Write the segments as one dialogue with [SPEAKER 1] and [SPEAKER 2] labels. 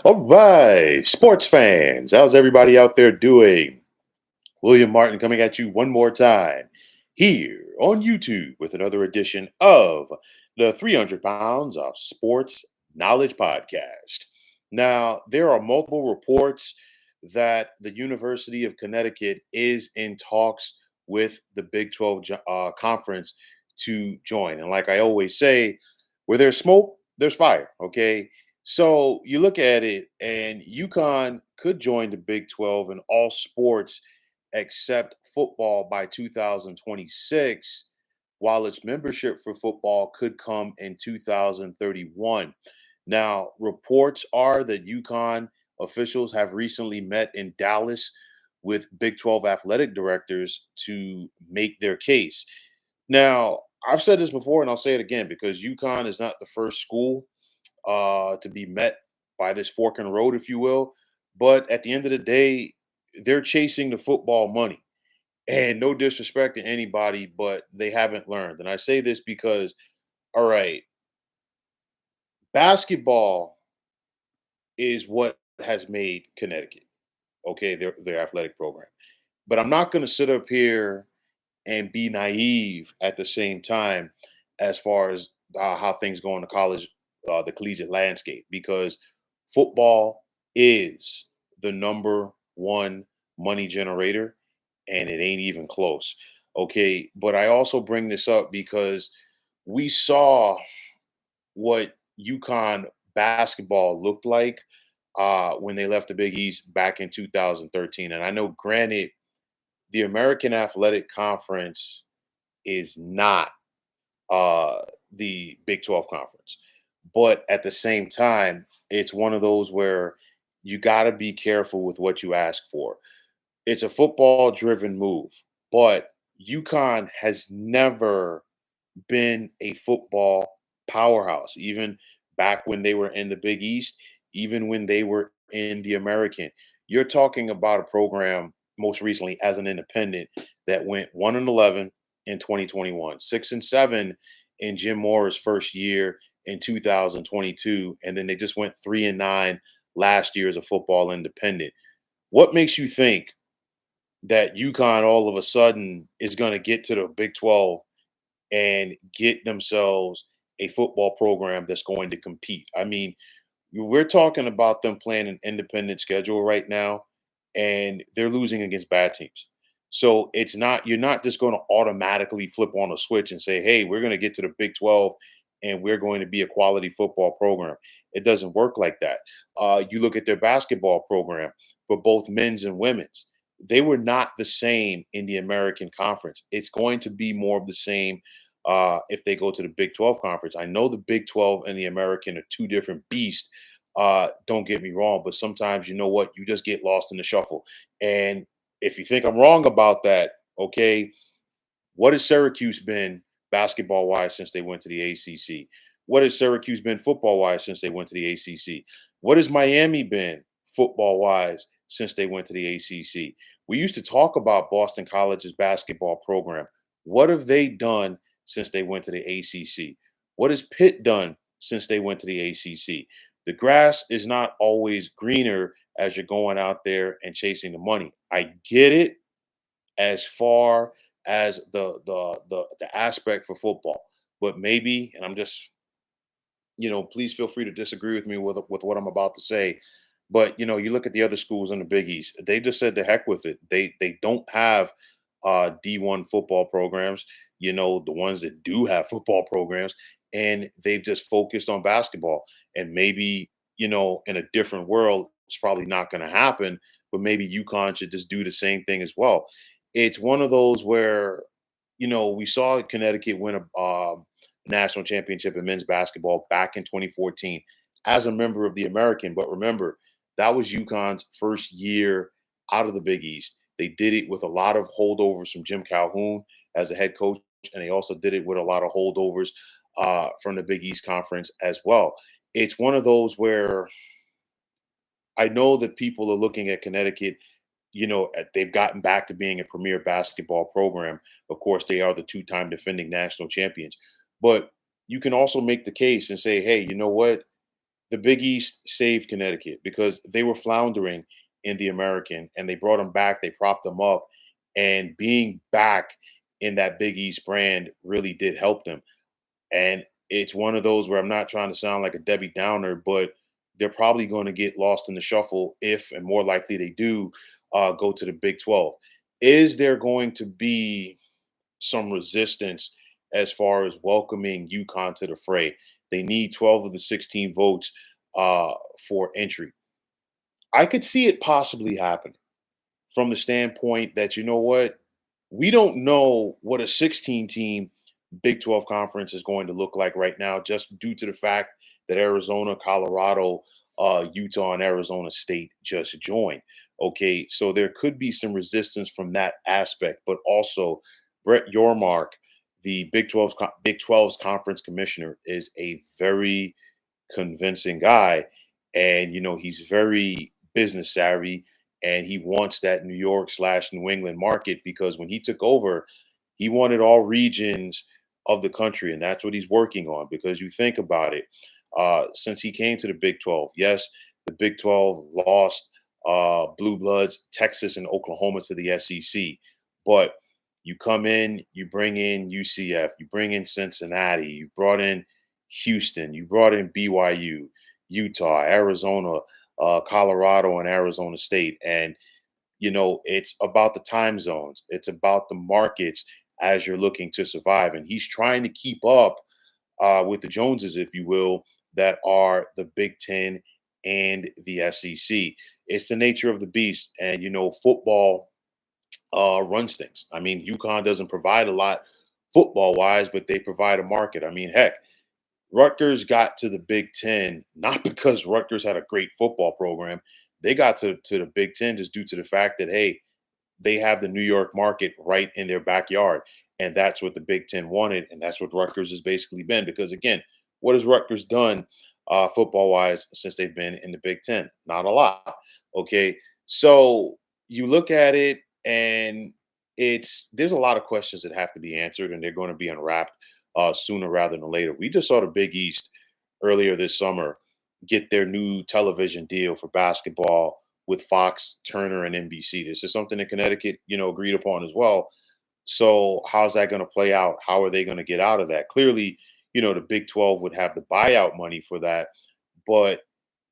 [SPEAKER 1] All right, sports fans, how's everybody out there doing? William Martin coming at you one more time here on YouTube with another edition of the 300 Pounds of Sports Knowledge Podcast. Now, there are multiple reports that the University of Connecticut is in talks with the Big 12 conference to join. And like I always say, where there's smoke, there's fire. Okay. So you look at it, and UConn could join the Big 12 in all sports except football by 2026, while its membership for football could come in 2031. Now, reports are that UConn officials have recently met in Dallas with Big 12 athletic directors to make their case. Now, I've said this before and I'll say it again because UConn is not the first school to be met by this fork in the road, if you will. But at the end of the day, they're chasing the football money. And no disrespect to anybody, but they haven't learned. And I say this because, all right, basketball is what has made Connecticut, okay, their athletic program. But I'm not going to sit up here and be naive at the same time as far as how things go in the college, the collegiate landscape, because football is the number one money generator, and it ain't even close. Okay, but I also bring this up because we saw what UConn basketball looked like when they left the Big East back in 2013. And I know, granted, the American Athletic Conference is not the Big 12 conference. But at the same time, it's one of those where you got to be careful with what you ask for. It's a football driven move, but UConn has never been a football powerhouse, even back when they were in the Big East, even when they were in the American. You're talking about a program most recently as an independent that went 1-11 in 2021, 6-7 in Jim Moore's first year in 2022, and then they just went 3-9 last year as a football independent. What makes you think that UConn all of a sudden is going to get to the Big 12 and get themselves a football program that's going to compete? I mean, we're talking about them playing an independent schedule right now, and they're losing against bad teams. So it's not, you're not just going to automatically flip on a switch and say, hey, we're going to get to the Big 12 and we're going to be a quality football program. It doesn't work like that. You look at their basketball program for both men's and women's. They were not the same in the American Conference. It's going to be more of the same if they go to the Big 12 conference. I know the Big 12 and the American are two different beasts. Don't get me wrong, but sometimes, you know what, you just get lost in the shuffle. And if you think I'm wrong about that, okay, what has Syracuse been basketball wise since they went to the ACC? What has Syracuse been football wise since they went to the ACC? What has Miami been football wise since they went to the ACC? We used to talk about Boston College's basketball program. What have they done since they went to the ACC? What has Pitt done since they went to the ACC? The grass is not always greener as you're going out there and chasing the money. I get it as far as the aspect for football, but maybe, and I'm just, please feel free to disagree with me with what I'm about to say. But you look at the other schools in the Big East; they just said the heck with it. They don't have D1 football programs. The ones that do have football programs, and they've just focused on basketball. And maybe in a different world, it's probably not going to happen. But maybe UConn should just do the same thing as well. It's one of those where we saw Connecticut win a national championship in men's basketball back in 2014 as a member of the American. But remember, that was UConn's first year out of the Big East. They did it with a lot of holdovers from Jim Calhoun as a head coach, and they also did it with a lot of holdovers from the Big East Conference as well. It's one of those where I know that people are looking at Connecticut. They've gotten back to being a premier basketball program. Of course, they are the two-time defending national champions. But you can also make the case and say, hey, you know what? the Big East saved Connecticut because they were floundering in the American, and they brought them back. They propped them up, and being back in that Big East brand really did help them. And it's one of those where I'm not trying to sound like a Debbie Downer, but they're probably going to get lost in the shuffle if, and more likely they do, go to the Big 12. Is there going to be some resistance as far as welcoming UConn to the fray? They need 12 of the 16 votes uh, for entry. I could see it possibly happening from the standpoint that, you know what, we don't know what a 16 team Big 12 conference is going to look like right now, just due to the fact that Arizona, Colorado, Utah, and Arizona State just joined. Okay, so there could be some resistance from that aspect, but also Brett Yormark, the Big 12's conference commissioner, is a very convincing guy, and he's very business savvy, and he wants that New York slash New England market because when he took over, he wanted all regions of the country, and that's what he's working on. Because you think about it, since he came to the Big 12, yes, the Big 12 lost blue bloods Texas and Oklahoma to the SEC, but you come in, you bring in UCF, you bring in Cincinnati, you brought in Houston, you brought in BYU, Utah, Arizona, Colorado, and Arizona State. And, it's about the time zones, it's about the markets as you're looking to survive. And he's trying to keep up with the Joneses, if you will, that are the Big Ten and the SEC. It's the nature of the beast. And, football runs things. I mean, UConn doesn't provide a lot football wise, but they provide a market. I mean, heck, Rutgers got to the Big Ten not because Rutgers had a great football program. They got to the Big Ten just due to the fact that, hey, they have the New York market right in their backyard. And that's what the Big Ten wanted. And that's what Rutgers has basically been. Because again, what has Rutgers done football wise since they've been in the Big Ten? Not a lot. Okay. So you look at it, and there's a lot of questions that have to be answered, and they're going to be unwrapped sooner rather than later. We just saw the Big East earlier this summer get their new television deal for basketball with Fox, Turner, and NBC. This is something that Connecticut, agreed upon as well. So how's that going to play out? How are they going to get out of that? Clearly, the Big 12 would have the buyout money for that. But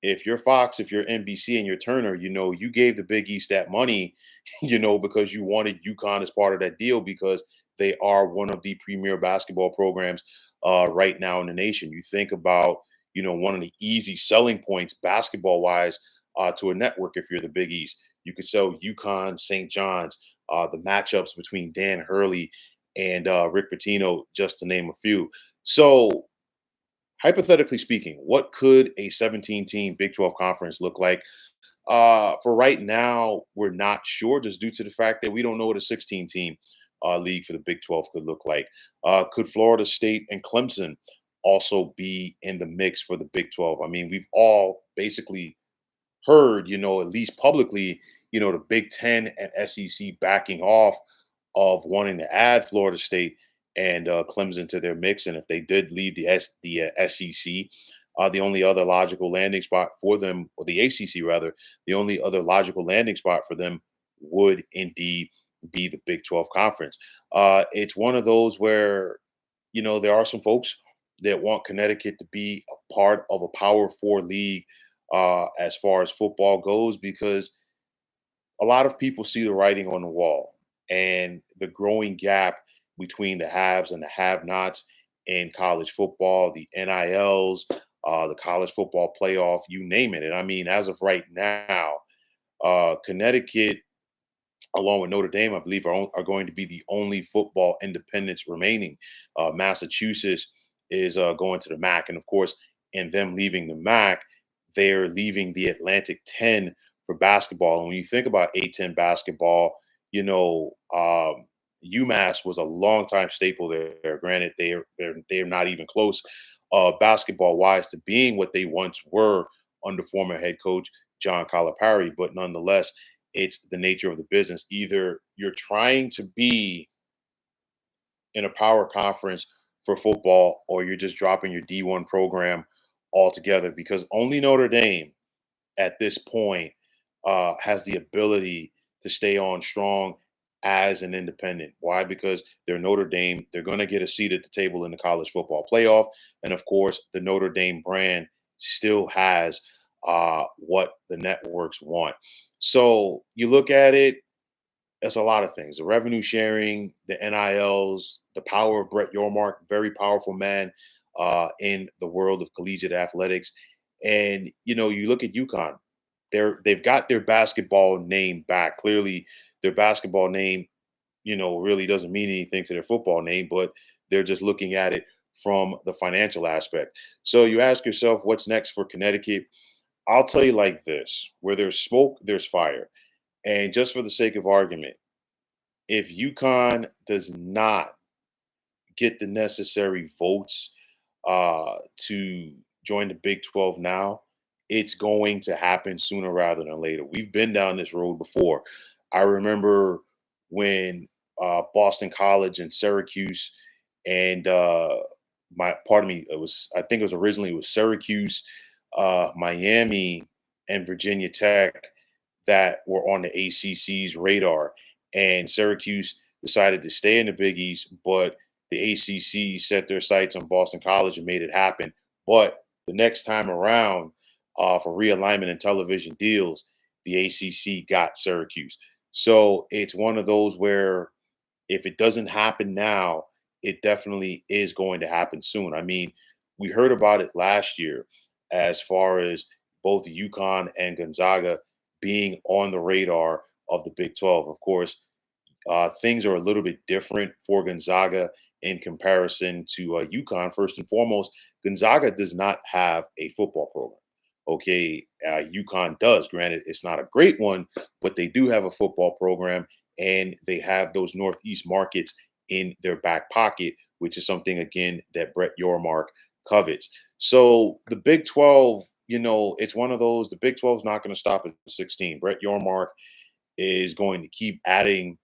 [SPEAKER 1] if you're Fox, if you're NBC, and you're Turner, you gave the Big East that money, because you wanted UConn as part of that deal because they are one of the premier basketball programs right now in the nation. You think about, one of the easy selling points basketball wise to a network. If you're the Big East, you could sell UConn, St. John's, the matchups between Dan Hurley and Rick Pitino, just to name a few. So hypothetically speaking, what could a 17-team Big 12 conference look like? For right now, we're not sure, just due to the fact that we don't know what a 16-team league for the Big 12 could look like. Could Florida State and Clemson also be in the mix for the Big 12? I mean, we've all basically heard, at least publicly, the Big Ten and SEC backing off of wanting to add Florida State and Clemson to their mix. And if they did leave the SEC, the only other logical landing spot for them, or the ACC rather, the only other logical landing spot for them would indeed be the Big 12 conference. It's one of those where, there are some folks that want Connecticut to be a part of a Power Four league as far as football goes, because a lot of people see the writing on the wall and the growing gap between the haves and the have-nots in college football, the NILs, the college football playoff, you name it. And I mean, as of right now, Connecticut, along with Notre Dame, I believe, are going to be the only football independents remaining. Massachusetts is going to the MAC. And of course, in them leaving the MAC, they're leaving the Atlantic 10 for basketball. And when you think about A10 basketball, UMass was a longtime staple there. Granted, they're not even close basketball wise to being what they once were under former head coach John Calipari, but nonetheless, it's the nature of the business. Either you're trying to be in a power conference for football, or you're just dropping your D1 program altogether because only Notre Dame at this point has the ability to stay on strong as an independent. Why? Because they're Notre Dame. They're going to get a seat at the table in the college football playoff. And of course, the Notre Dame brand still has what the networks want. So you look at it, it's a lot of things. The revenue sharing, the NILs, the power of Brett Yormark, very powerful man in the world of collegiate athletics. And you look at UConn, they've got their basketball name back. Clearly, their basketball name, really doesn't mean anything to their football name, but they're just looking at it from the financial aspect. So you ask yourself, what's next for Connecticut? I'll tell you like this: where there's smoke, there's fire. And just for the sake of argument, if UConn does not get the necessary votes to join the Big 12 now, it's going to happen sooner rather than later. We've been down this road before. I remember when Boston College and Syracuse and pardon me, I think it was originally it was Syracuse, Miami, and Virginia Tech that were on the ACC's radar. And Syracuse decided to stay in the Big East, but the ACC set their sights on Boston College and made it happen. But the next time around, for realignment and television deals, the ACC got Syracuse. So it's one of those where if it doesn't happen now, it definitely is going to happen soon. I mean, we heard about it last year as far as both UConn and Gonzaga being on the radar of the Big 12. Of course, things are a little bit different for Gonzaga in comparison to UConn. First and foremost, Gonzaga does not have a football program. Okay, UConn does. Granted, it's not a great one, but they do have a football program, and they have those Northeast markets in their back pocket, which is something again that Brett Yormark covets. So the Big 12, it's one of those. The Big 12 is not going to stop at 16. Brett Yormark is going to keep adding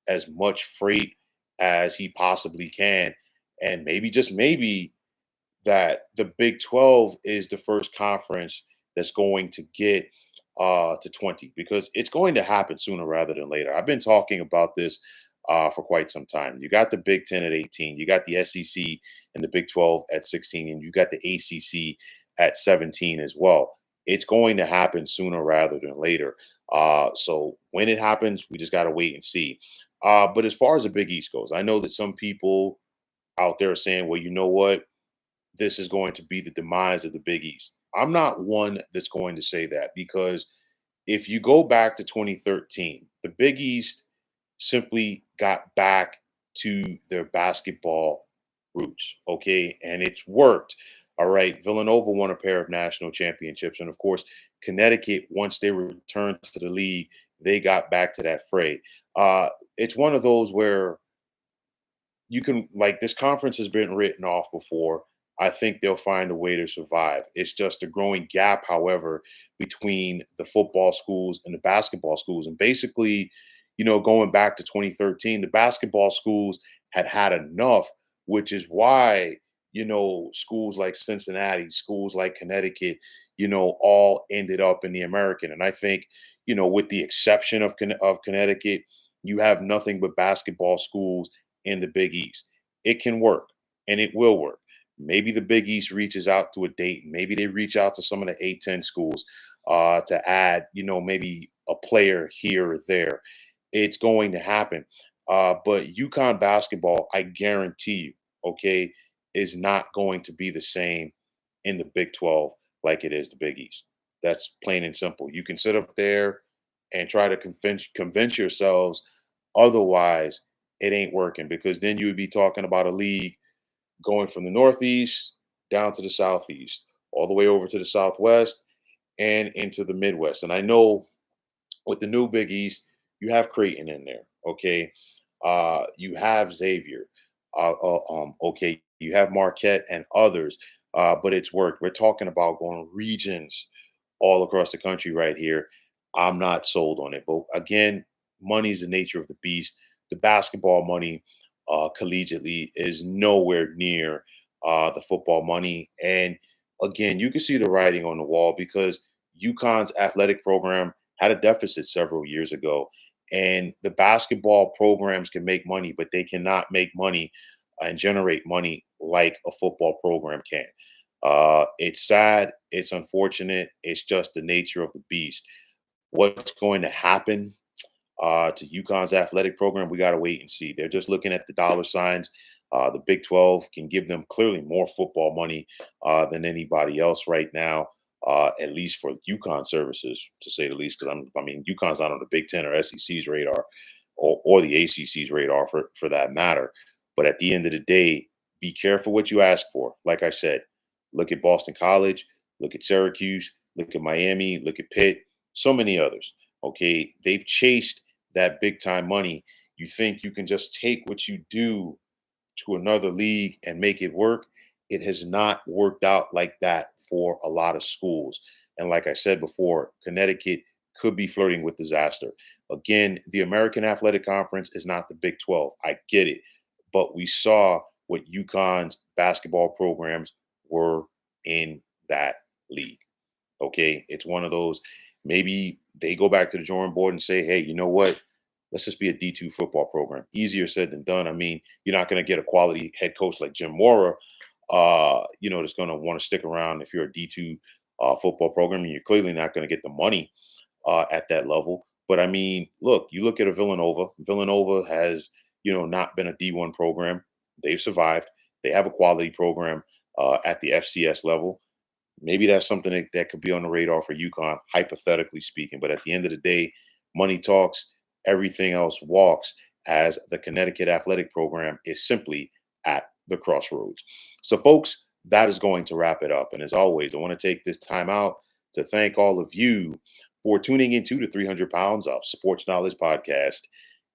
[SPEAKER 1] as much freight as he possibly can. And maybe, just maybe, that the Big 12 is the first conference that's going to get to 20 because it's going to happen sooner rather than later. I've been talking about this for quite some time. You got the Big 10 at 18, you got the SEC and the Big 12 at 16, and you got the ACC at 17 as well. It's going to happen sooner rather than later. So when it happens, we just got to wait and see. But as far as the Big East goes, I know that some people out there are saying, well, you know what? This is going to be the demise of the Big East. I'm not one that's going to say that because if you go back to 2013, the Big East simply got back to their basketball roots. Okay. And it's worked. All right. Villanova won a pair of national championships. And of course, Connecticut, once they returned to the league, they got back to that fray. It's one of those where you can, like, this conference has been written off before. I think they'll find a way to survive. It's just a growing gap, however, between the football schools and the basketball schools. And basically, going back to 2013, the basketball schools had had enough, which is why, schools like Cincinnati, schools like Connecticut, all ended up in the American. And I think, with the exception of Connecticut, you have nothing but basketball schools in the Big East. It can work and it will work. Maybe the Big East reaches out to a date. Maybe they reach out to some of the A-10 schools to add, maybe a player here or there. It's going to happen. But UConn basketball, I guarantee you, okay, is not going to be the same in the Big 12 like it is the Big East. That's plain and simple. You can sit up there and try to convince yourselves otherwise. It ain't working because then you would be talking about a league going from the Northeast down to the Southeast, all the way over to the Southwest and into the Midwest. And I know with the new Big East, you have Creighton in there, okay? You have Xavier, okay? You have Marquette and others, but it's worked. We're talking about going regions all across the country right here. I'm not sold on it. But again, money is the nature of the beast. The basketball money collegiately is nowhere near the football money. And again, you can see the writing on the wall because UConn's athletic program had a deficit several years ago. And the basketball programs can make money, but they cannot make money and generate money like a football program can. It's sad. It's unfortunate. It's just the nature of the beast. What's going to happen to UConn's athletic program, we got to wait and see. They're just looking at the dollar signs. The Big 12 can give them clearly more football money than anybody else right now, at least for UConn services, to say the least. Because I mean, UConn's not on the Big 10 or SEC's radar, or the ACC's radar for that matter. But at the end of the day, be careful what you ask for. Like I said, look at Boston College, look at Syracuse, look at Miami, look at Pitt, so many others. Okay, they've chased that big time money. You think you can just take what you do to another league and make it work. It has not worked out like that for a lot of schools. And like I said before, Connecticut could be flirting with disaster. Again, the American Athletic Conference is not the Big 12. I get it. But we saw what UConn's basketball programs were in that league. Okay. It's one of those, maybe they go back to the drawing board and say, hey, you know what? Let's just be a D2 football program. Easier said than done. I mean, you're not going to get a quality head coach like Jim Mora, that's going to want to stick around if you're a D2 football program, and you're clearly not going to get the money at that level. But I mean, look, you look at a Villanova. Villanova has, not been a D1 program. They've survived. They have a quality program at the FCS level. Maybe that's something that could be on the radar for UConn, hypothetically speaking. But at the end of the day, money talks, everything else walks, as the Connecticut athletic program is simply at the crossroads. So, folks, that is going to wrap it up. And as always, I want to take this time out to thank all of you for tuning into the 300 Pounds of Sports Knowledge podcast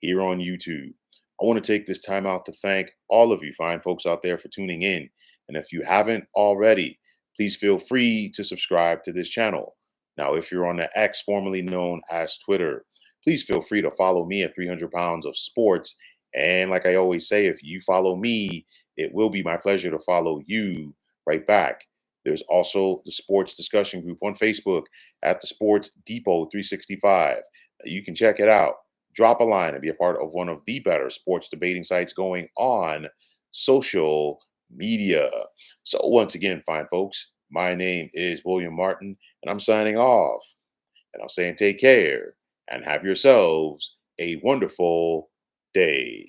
[SPEAKER 1] here on YouTube. I want to take this time out to thank all of you fine folks out there for tuning in. And if you haven't already, please feel free to subscribe to this channel. Now, if you're on the X, formerly known as Twitter, please feel free to follow me at 300 Pounds of Sports. And like I always say, if you follow me, it will be my pleasure to follow you right back. There's also the sports discussion group on Facebook at the Sports Depot 365. You can check it out. Drop a line and be a part of one of the better sports debating sites going on social media. So once again, fine folks, my name is William Martin, and I'm signing off. And I'm saying take care and have yourselves a wonderful day.